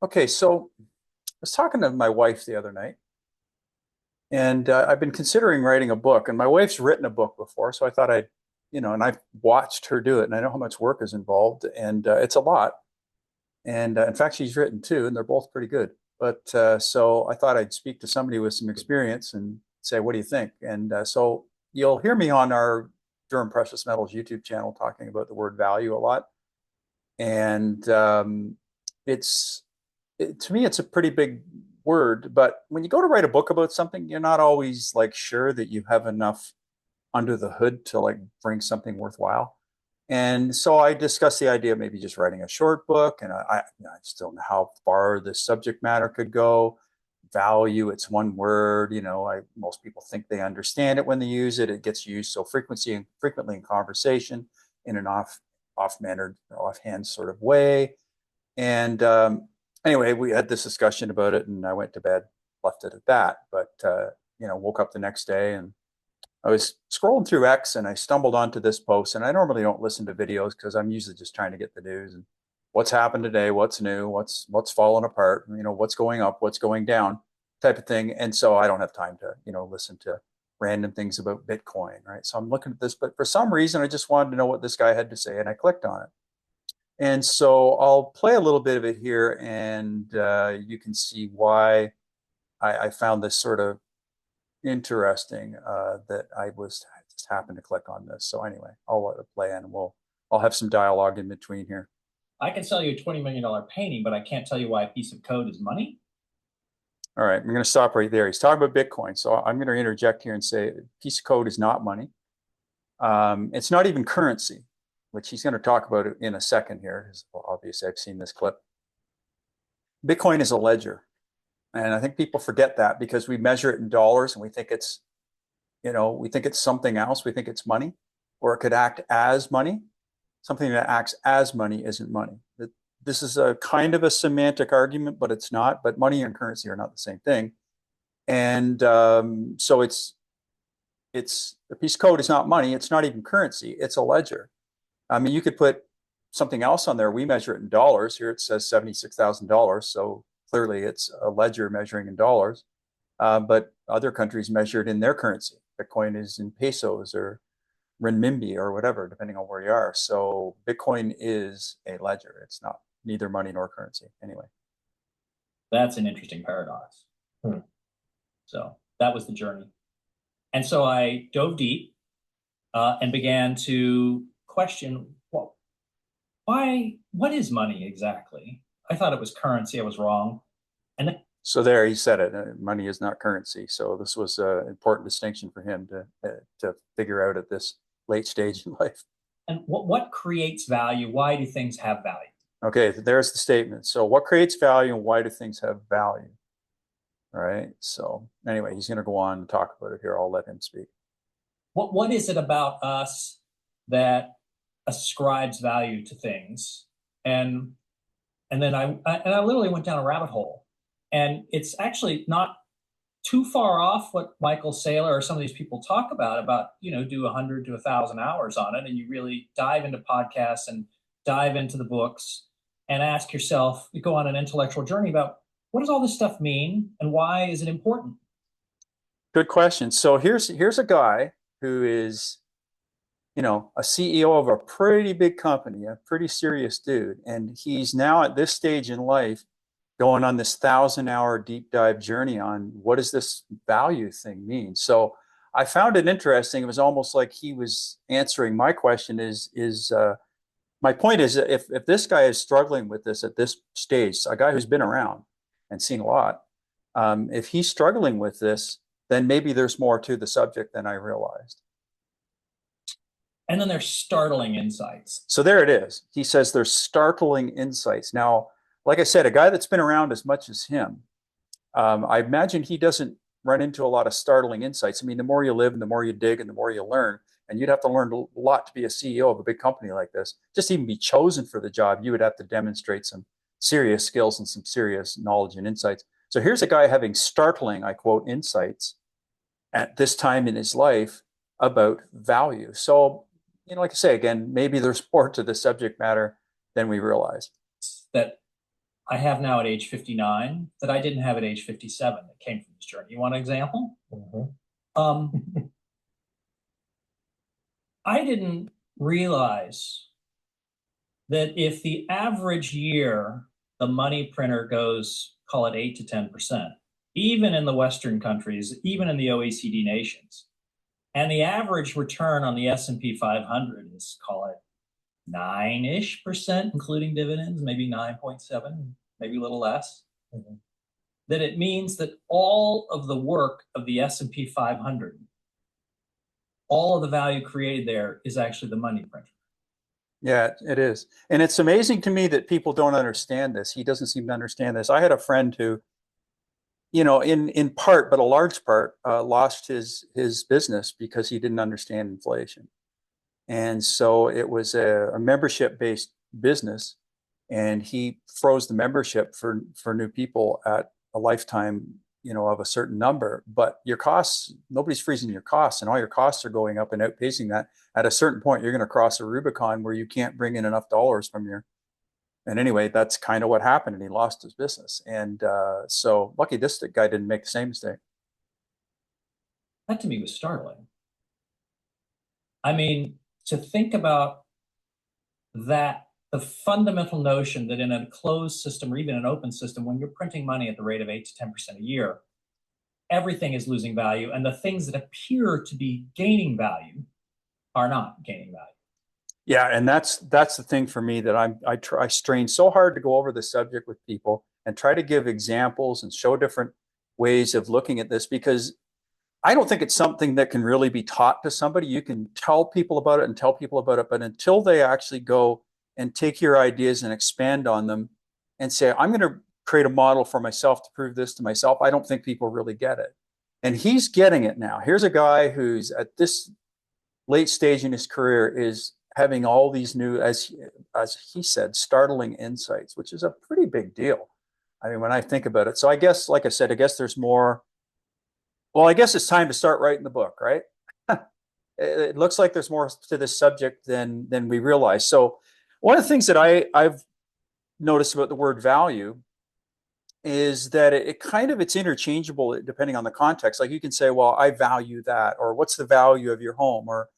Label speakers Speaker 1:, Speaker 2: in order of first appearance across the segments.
Speaker 1: Okay, so I was talking to my wife the other night, and I've been considering writing a book. And my wife's written a book before, so I thought and I've watched her do it, and I know how much work is involved, and it's a lot. And in fact, she's written two, and they're both pretty good. But so I thought I'd speak to somebody with some experience and say, what do you think? And so you'll hear me on our Durham Precious Metals YouTube channel talking about the word value a lot. And it's to me, it's a pretty big word, but when you go to write a book about something, you're not always like sure that you have enough under the hood to like bring something worthwhile. And so I discussed the idea of maybe just writing a short book, and I just don't know how far the subject matter could go. Value, it's one word. Most people think they understand it when they use it. It gets used so frequently in conversation in an off-mannered, offhand sort of way. And anyway, we had this discussion about it, and I went to bed, left it at that. But woke up the next day, and I was scrolling through X, and I stumbled onto this post. And I normally don't listen to videos because I'm usually just trying to get the news and what's happened today, what's new, what's fallen apart, what's going up, what's going down, type of thing. And so I don't have time to listen to random things about Bitcoin, right? So I'm looking at this, but for some reason, I just wanted to know what this guy had to say, and I clicked on it. And so I'll play a little bit of it here, and you can see why I found this sort of interesting, that I just happened to click on this. So anyway, I'll let it play, and I'll have some dialogue in between here.
Speaker 2: I can sell you a $20 million painting, but I can't tell you why a piece of code is money.
Speaker 1: All right, I'm going to stop right there. He's talking about Bitcoin, so I'm going to interject here and say a piece of code is not money. It's not even currency, which he's going to talk about it in a second here. Well, obviously, I've seen this clip. Bitcoin is a ledger. And I think people forget that because we measure it in dollars, and we think it's something else. We think it's money, or it could act as money. Something that acts as money isn't money. This is a kind of a semantic argument, but it's not. But money and currency are not the same thing. And so it's a piece of code is not money. It's not even currency. It's a ledger. I mean, you could put something else on there. We measure it in dollars. Here it says $76,000. So clearly it's a ledger measuring in dollars. But other countries measure it in their currency. Bitcoin is in pesos or renminbi or whatever, depending on where you are. So Bitcoin is a ledger. It's not neither money nor currency. Anyway.
Speaker 2: That's an interesting paradox. So that was the journey. And so I dove deep and began to question, well, what is money exactly? I thought it was currency. I was wrong. And then,
Speaker 1: So there, he said it. Money is not currency. So this was an important distinction for him to figure out at this late stage in life.
Speaker 2: and what creates value? Why do things have value?
Speaker 1: Okay, there's the statement. So what creates value, and why do things have value? All right. So anyway, he's going to go on and talk about it here. I'll let him speak.
Speaker 2: What is it about us that ascribes value to things? And and then I literally went down a rabbit hole, and it's actually not too far off what Michael Saylor or some of these people talk about do 100 to 1,000 hours on it, and you really dive into podcasts and dive into the books and ask yourself, you go on an intellectual journey about what does all this stuff mean and why is it important?
Speaker 1: Good question. So here's a guy who is, a CEO of a pretty big company, a pretty serious dude, and he's now at this stage in life going on this 1,000-hour deep dive journey on what does this value thing mean. So I found it interesting. It was almost like he was answering my question. My point is, if this guy is struggling with this at this stage, a guy who's been around and seen a lot, if he's struggling with this, then maybe there's more to the subject than I realized.
Speaker 2: And then there's startling insights.
Speaker 1: So there it is. He says there's startling insights. Now, like I said, a guy that's been around as much as him, I imagine he doesn't run into a lot of startling insights. I mean, the more you live and the more you dig and the more you learn, and you'd have to learn a lot to be a CEO of a big company like this. Just even be chosen for the job, you would have to demonstrate some serious skills and some serious knowledge and insights. So here's a guy having startling, I quote, insights at this time in his life about value. So, like I say, again, maybe there's more to the subject matter than we realize.
Speaker 2: That I have now at age 59 that I didn't have at age 57 that came from this journey. You want an example? Um, I didn't realize that if the average year the money printer goes, call it 8 to 10%, even in the Western countries, even in the OECD nations, and the average return on the S&P 500 is, call it 9-ish%, including dividends, maybe 9.7, maybe a little less, that it means that all of the work of the S&P 500, all of the value created there is actually the money printer.
Speaker 1: Yeah, it is. And it's amazing to me that people don't understand this. He doesn't seem to understand this. I had a friend who, in part, but a large part, lost his business because he didn't understand inflation. And so it was a membership based business, and he froze the membership for new people at a lifetime, of a certain number. But your costs, nobody's freezing your costs, and all your costs are going up and outpacing that. At a certain point, you're going to cross a Rubicon where you can't bring in enough dollars from your. And anyway, that's kind of what happened, and he lost his business. And so lucky this guy didn't make the same mistake.
Speaker 2: That to me was startling. I mean, to think about that, the fundamental notion that in a closed system or even an open system, when you're printing money at the rate of 8 to 10% a year, everything is losing value. And the things that appear to be gaining value are not gaining value.
Speaker 1: Yeah, and that's the thing for me that I strain so hard to go over the subject with people and try to give examples and show different ways of looking at this, because I don't think it's something that can really be taught to somebody. You can tell people about it and tell people about it, but until they actually go and take your ideas and expand on them and say, I'm going to create a model for myself to prove this to myself, I don't think people really get it. And he's getting it now. Here's a guy who's at this late stage in his career is having all these new, as he said, startling insights, which is a pretty big deal. I mean, when I think about it. So I guess, like I said, I guess there's more. Well, I guess it's time to start writing the book, right? It looks like there's more to this subject than we realize. So one of the things that I've noticed about the word value is that it kind of it's interchangeable depending on the context. Like you can say, well, I value that, or what's the value of your home, or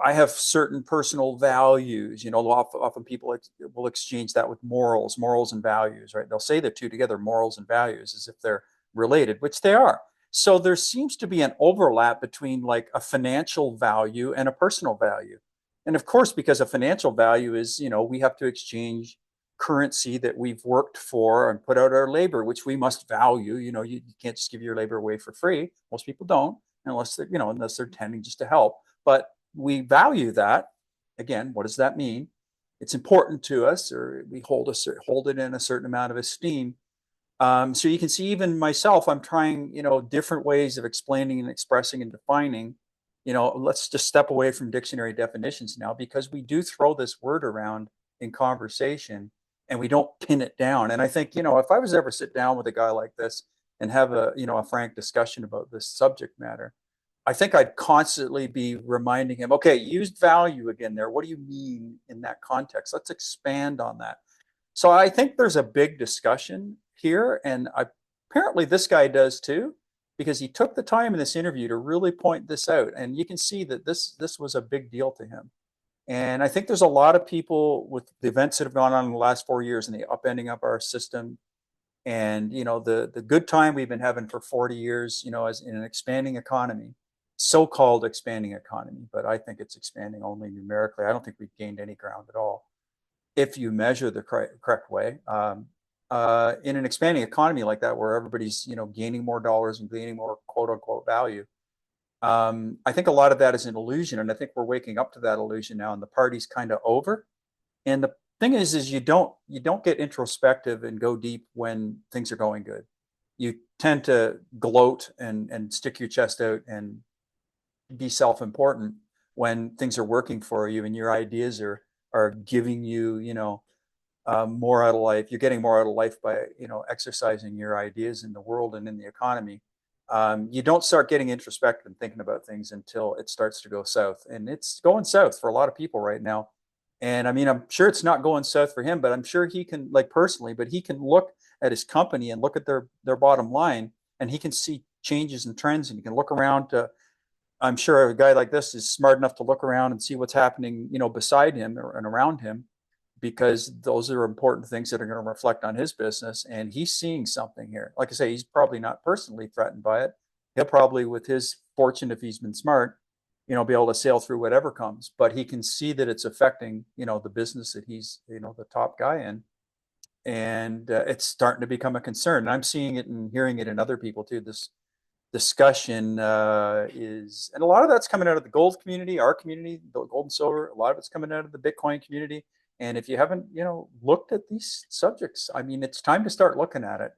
Speaker 1: I have certain personal values. Often people will exchange that with morals and values, right? They'll say the two together, morals and values, as if they're related, which they are. So there seems to be an overlap between like a financial value and a personal value. And of course, because a financial value is, we have to exchange currency that we've worked for and put out our labor, which we must value. You can't just give your labor away for free. Most people don't, unless they're tending just to help. But we value that. Again, what does that mean? It's important to us, or we hold it in a certain amount of esteem. So you can see, even myself, I'm trying, different ways of explaining and expressing and defining. Let's just step away from dictionary definitions now, because we do throw this word around in conversation and we don't pin it down. And I think, if I was ever sit down with a guy like this and have a frank discussion about this subject matter, I think I'd constantly be reminding him, okay, used value again there. What do you mean in that context? Let's expand on that. So I think there's a big discussion here, and apparently this guy does too, because he took the time in this interview to really point this out, and you can see that this was a big deal to him. And I think there's a lot of people with the events that have gone on in the last 4 years and the upending of our system, and the good time we've been having for 40 years, as in an expanding economy, so-called expanding economy, but I think it's expanding only numerically. I don't think we've gained any ground at all if you measure the correct way. In an expanding economy like that, where everybody's gaining more dollars and gaining more quote unquote value, I think a lot of that is an illusion, and I think we're waking up to that illusion now, and the party's kind of over. And the thing is you don't get introspective and go deep when things are going good. You tend to gloat and stick your chest out and be self-important when things are working for you and your ideas are giving you more out of life. You're getting more out of life by exercising your ideas in the world and in the economy. You don't start getting introspective and thinking about things until it starts to go south, and it's going south for a lot of people right now. And I mean, I'm sure it's not going south for him, but I'm sure he can, like personally, but he can look at his company and look at their bottom line, and he can see changes and trends, and he can look around to. I'm sure a guy like this is smart enough to look around and see what's happening, beside him and around him, because those are important things that are going to reflect on his business. And he's seeing something here. Like I say, he's probably not personally threatened by it. He'll probably, with his fortune, if he's been smart, be able to sail through whatever comes. But he can see that it's affecting, the business that he's, the top guy in, and it's starting to become a concern. And I'm seeing it and hearing it in other people too. This discussion is, and a lot of that's coming out of the gold community, our community, the gold and silver. A lot of it's coming out of the Bitcoin community. And if you haven't, looked at these subjects, I mean, it's time to start looking at it.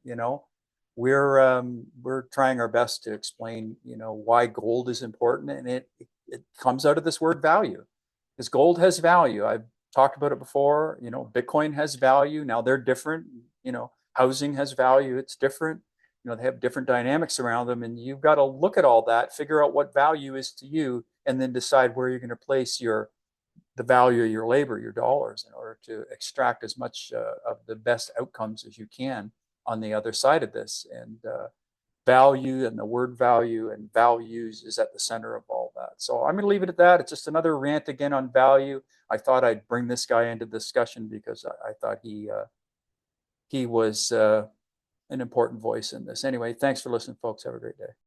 Speaker 1: We're trying our best to explain, why gold is important, and it comes out of this word value, because gold has value. I've talked about it before. Bitcoin has value. Now they're different. Housing has value. It's different. They have different dynamics around them, and you've got to look at all that, figure out what value is to you, and then decide where you're going to place the value of your labor, your dollars, in order to extract as much of the best outcomes as you can on the other side of this. And value, and the word value and values, is at the center of all that. So I'm going to leave it at that. It's just another rant again on value. I thought I'd bring this guy into discussion because I thought he was an important voice in this. Anyway, thanks for listening, folks. Have a great day.